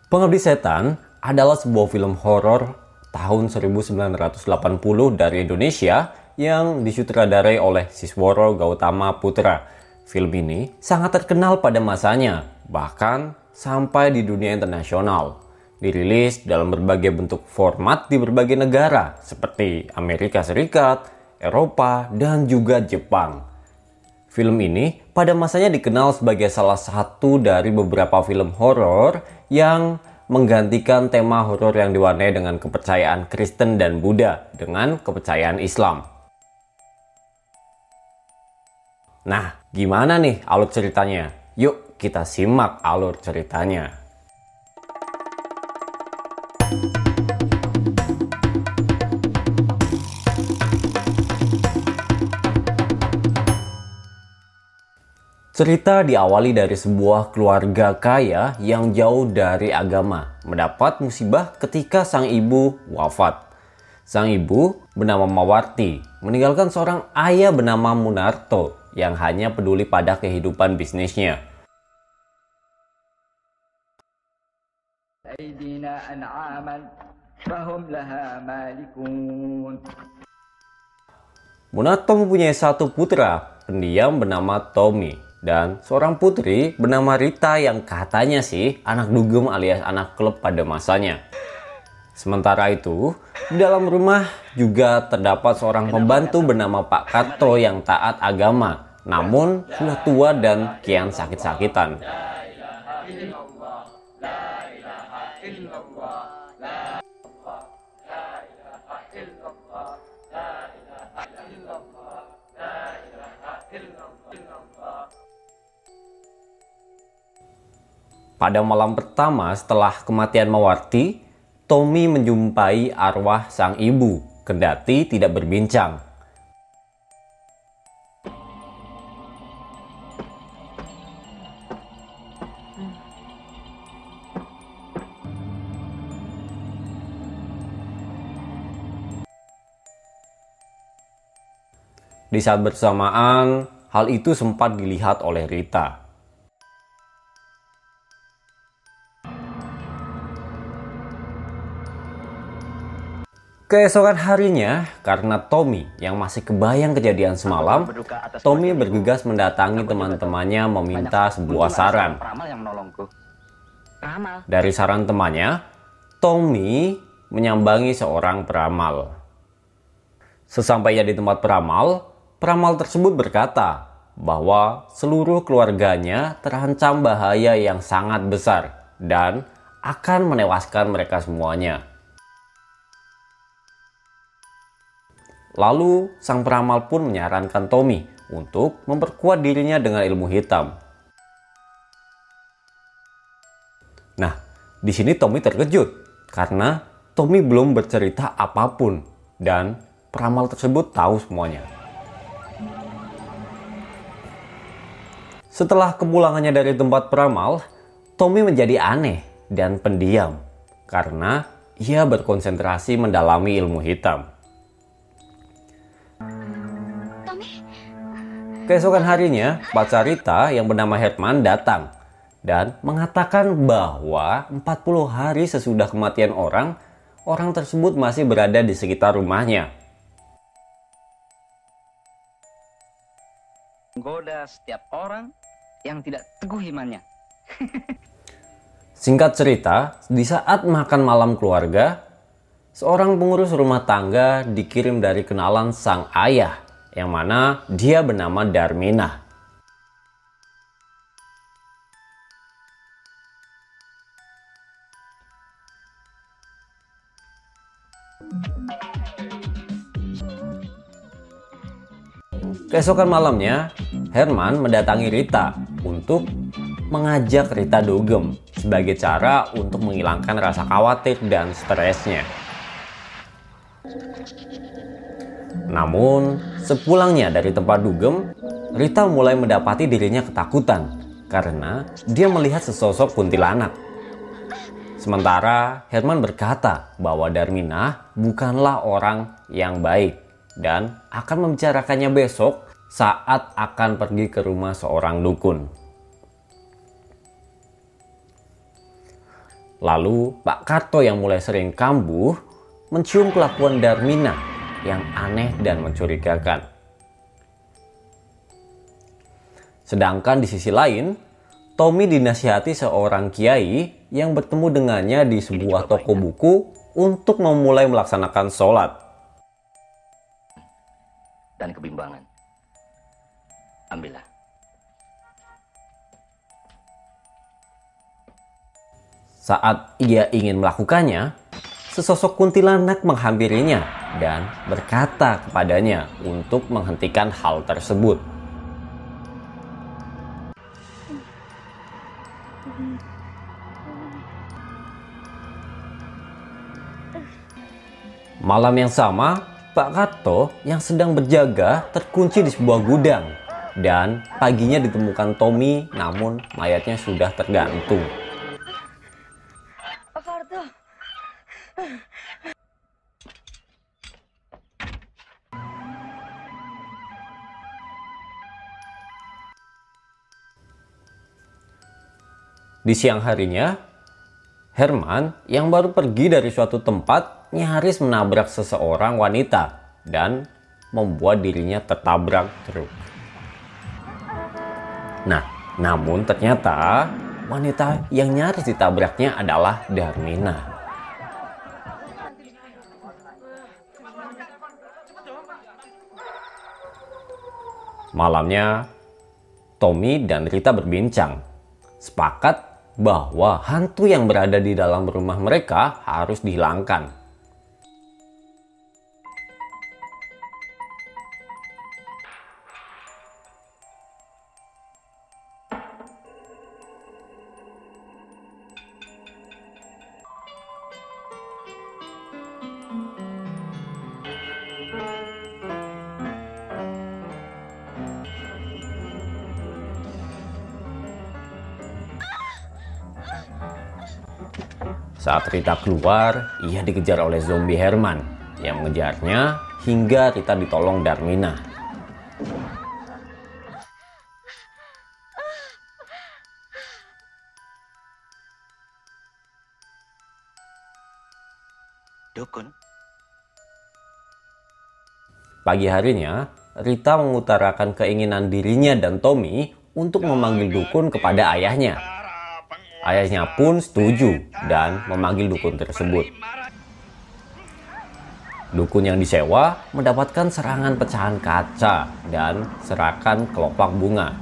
Pengabdi Setan adalah sebuah film horor tahun 1980 dari Indonesia yang disutradarai oleh Sisworo Gautama Putra. Film ini sangat terkenal pada masanya, bahkan sampai di dunia internasional. Dirilis dalam berbagai bentuk format di berbagai negara seperti Amerika Serikat, Eropa, dan juga Jepang. Film ini pada masanya dikenal sebagai salah satu dari beberapa film horor yang menggantikan tema horor yang diwarnai dengan kepercayaan Kristen dan Buddha dengan kepercayaan Islam. Nah, gimana nih alur ceritanya? Yuk kita simak alur ceritanya. Cerita diawali dari sebuah keluarga kaya yang jauh dari agama mendapat musibah ketika sang ibu wafat. Sang ibu bernama Mawarti meninggalkan seorang ayah bernama Munarto yang hanya peduli pada kehidupan bisnisnya. Munarto mempunyai satu putra pendiam bernama Tommy dan seorang putri bernama Rita yang katanya sih anak dugem alias anak klub pada masanya. Sementara itu, di dalam rumah juga terdapat seorang pembantu bernama Pak Karto yang taat agama, namun sudah tua dan kian sakit-sakitan. Pada malam pertama setelah kematian Mawarti, Tommy menjumpai arwah sang ibu, kendati tidak berbincang. Di saat bersamaan, hal itu sempat dilihat oleh Rita. Keesokan harinya, karena Tommy yang masih kebayang kejadian semalam, Tommy bergegas mendatangi teman-temannya meminta sebuah saran. Dari saran temannya, Tommy menyambangi seorang peramal. Sesampainya di tempat peramal, peramal tersebut berkata bahwa seluruh keluarganya terancam bahaya yang sangat besar dan akan menewaskan mereka semuanya. Lalu, sang peramal pun menyarankan Tommy untuk memperkuat dirinya dengan ilmu hitam. Nah, di sini Tommy terkejut karena Tommy belum bercerita apapun dan peramal tersebut tahu semuanya. Setelah kepulangannya dari tempat peramal, Tommy menjadi aneh dan pendiam karena ia berkonsentrasi mendalami ilmu hitam. Keesokan harinya, pacar Rita yang bernama Herman datang dan mengatakan bahwa 40 hari sesudah kematian orang tersebut masih berada di sekitar rumahnya. Menggoda setiap orang yang tidak teguh imannya. Singkat cerita, di saat makan malam keluarga, seorang pengurus rumah tangga dikirim dari kenalan sang ayah, yang mana dia bernama Darminah. Keesokan malamnya, Herman mendatangi Rita untuk mengajak Rita dugem sebagai cara untuk menghilangkan rasa khawatir dan stresnya. Namun, sepulangnya dari tempat dugem, Rita mulai mendapati dirinya ketakutan karena dia melihat sesosok kuntilanak. Sementara Herman berkata bahwa Darminah bukanlah orang yang baik dan akan membicarakannya besok saat akan pergi ke rumah seorang dukun. Lalu Pak Karto yang mulai sering kambuh mencium kelakuan Darmina yang aneh dan mencurigakan. Sedangkan di sisi lain, Tommy dinasihati seorang kiai yang bertemu dengannya di sebuah toko buku untuk memulai melaksanakan sholat. Dan kebimbangan. Ambillah. Saat ia ingin melakukannya, sesosok kuntilanak menghampirinya dan berkata kepadanya untuk menghentikan hal tersebut. Malam yang sama, Pak Karto yang sedang berjaga terkunci di sebuah gudang dan paginya ditemukan Tommy namun mayatnya sudah tergantung. Pak Karto. Di siang harinya, Herman yang baru pergi dari suatu tempat nyaris menabrak seseorang wanita dan membuat dirinya tertabrak truk. Nah, namun ternyata wanita yang nyaris ditabraknya adalah Darmina. Malamnya, Tommy dan Rita berbincang, sepakat bahwa hantu yang berada di dalam rumah mereka harus dihilangkan. Saat Rita keluar, ia dikejar oleh zombie Herman yang mengejarnya hingga Rita ditolong Darmina. Dukun. Pagi harinya, Rita mengutarakan keinginan dirinya dan Tommy untuk memanggil dukun kepada ayahnya. Ayahnya pun setuju dan memanggil dukun tersebut. Dukun yang disewa mendapatkan serangan pecahan kaca dan serakan kelopak bunga.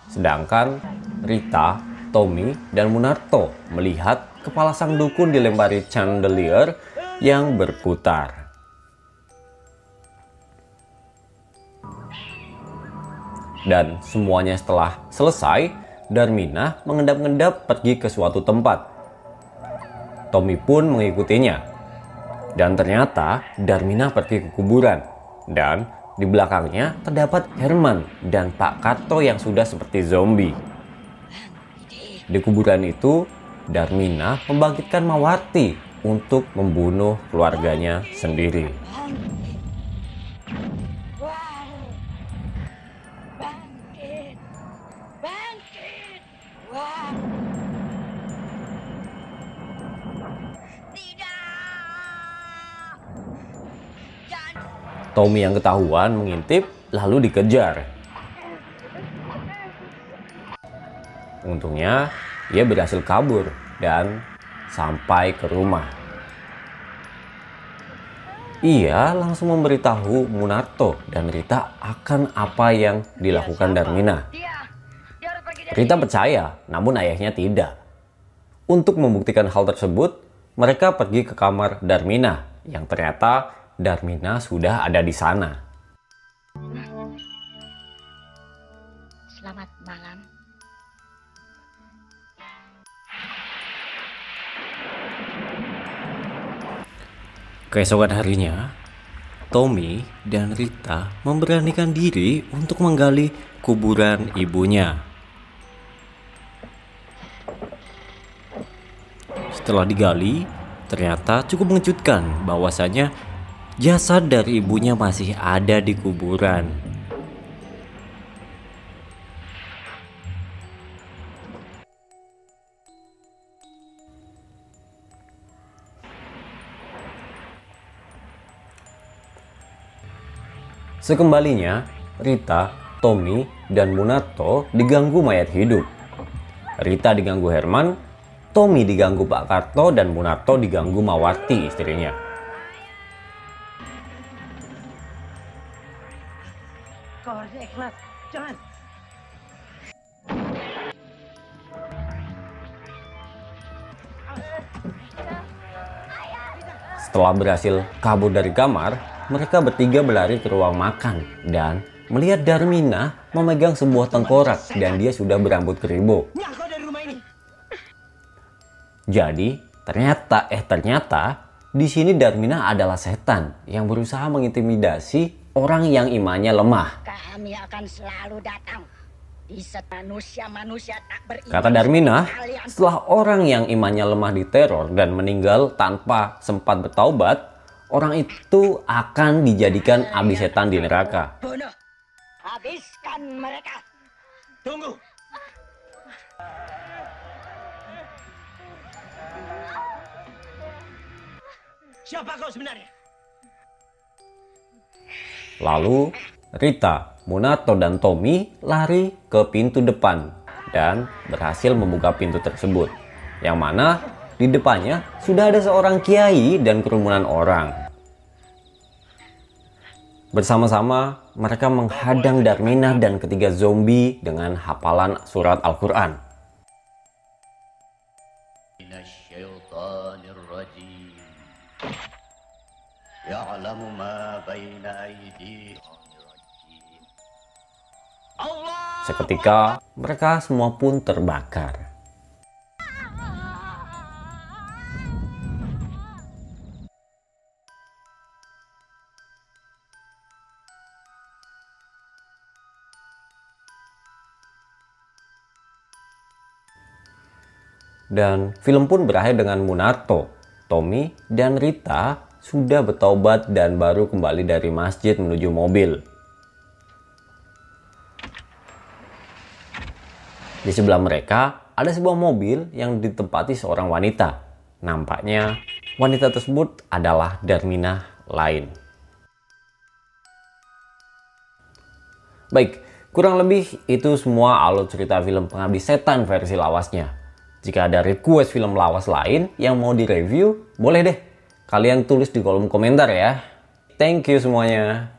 Sedangkan Rita, Tommy, dan Munarto melihat kepala sang dukun dilempari chandelier yang berputar. Dan semuanya setelah selesai, Darmina mengendap-endap pergi ke suatu tempat. Tommy pun mengikutinya. Dan ternyata Darmina pergi ke kuburan. Dan di belakangnya terdapat Herman dan Pak Karto yang sudah seperti zombie. Di kuburan itu, Darmina membangkitkan Mawarti untuk membunuh keluarganya sendiri. Bangkit. Bangkit. Wah. Tidak. Jangan. Tommy yang ketahuan mengintip lalu dikejar. Untungnya ia berhasil kabur dan sampai ke rumah. Ia langsung memberitahu Munarto dan Rita akan apa yang dilakukan Darmina. Dia harus pergi dari Rita percaya, namun ayahnya tidak. Untuk membuktikan hal tersebut, mereka pergi ke kamar Darmina yang ternyata Darmina sudah ada di sana. Selamat malam. Keesokan harinya, Tommy dan Rita memberanikan diri untuk menggali kuburan ibunya. Setelah digali, ternyata cukup mengejutkan bahwasanya jasad dari ibunya masih ada di kuburan. Sekembalinya, Rita, Tommy, dan Munarto diganggu mayat hidup. Rita diganggu Herman, Tommy diganggu Pak Karto, dan Munarto diganggu Mawarti, istrinya. Kau harus ikhlas. Jangan. Setelah berhasil kabur dari kamar, mereka bertiga berlari ke ruang makan dan melihat Darmina memegang sebuah tengkorak dan dia sudah berambut keribu. Jadi ternyata di sini Darmina adalah setan yang berusaha mengintimidasi orang yang imannya lemah. Kami akan selalu datang. Di saat manusia tak beriman. Kata Darmina, setelah orang yang imannya lemah diteror dan meninggal tanpa sempat bertaubat, orang itu akan dijadikan abdi setan di neraka. Bunuh. Habiskan mereka. Tunggu. Siapa kau sebenarnya? Lalu Rita, Munarto, dan Tommy lari ke pintu depan dan berhasil membuka pintu tersebut. Yang mana di depannya sudah ada seorang kiai dan kerumunan orang. Bersama-sama mereka menghadang Darmina dan ketiga zombie dengan hafalan surat Al-Quran. Seketika mereka semua pun terbakar. Dan film pun berakhir dengan Munarto, Tommy, dan Rita sudah bertaubat dan baru kembali dari masjid menuju mobil. Di sebelah mereka ada sebuah mobil yang ditempati seorang wanita. Nampaknya wanita tersebut adalah Darmina lain. Baik, kurang lebih itu semua alur cerita film Pengabdi Setan versi lawasnya. Jika ada request film lawas lain yang mau direview, boleh deh. Kalian tulis di kolom komentar ya. Thank you semuanya.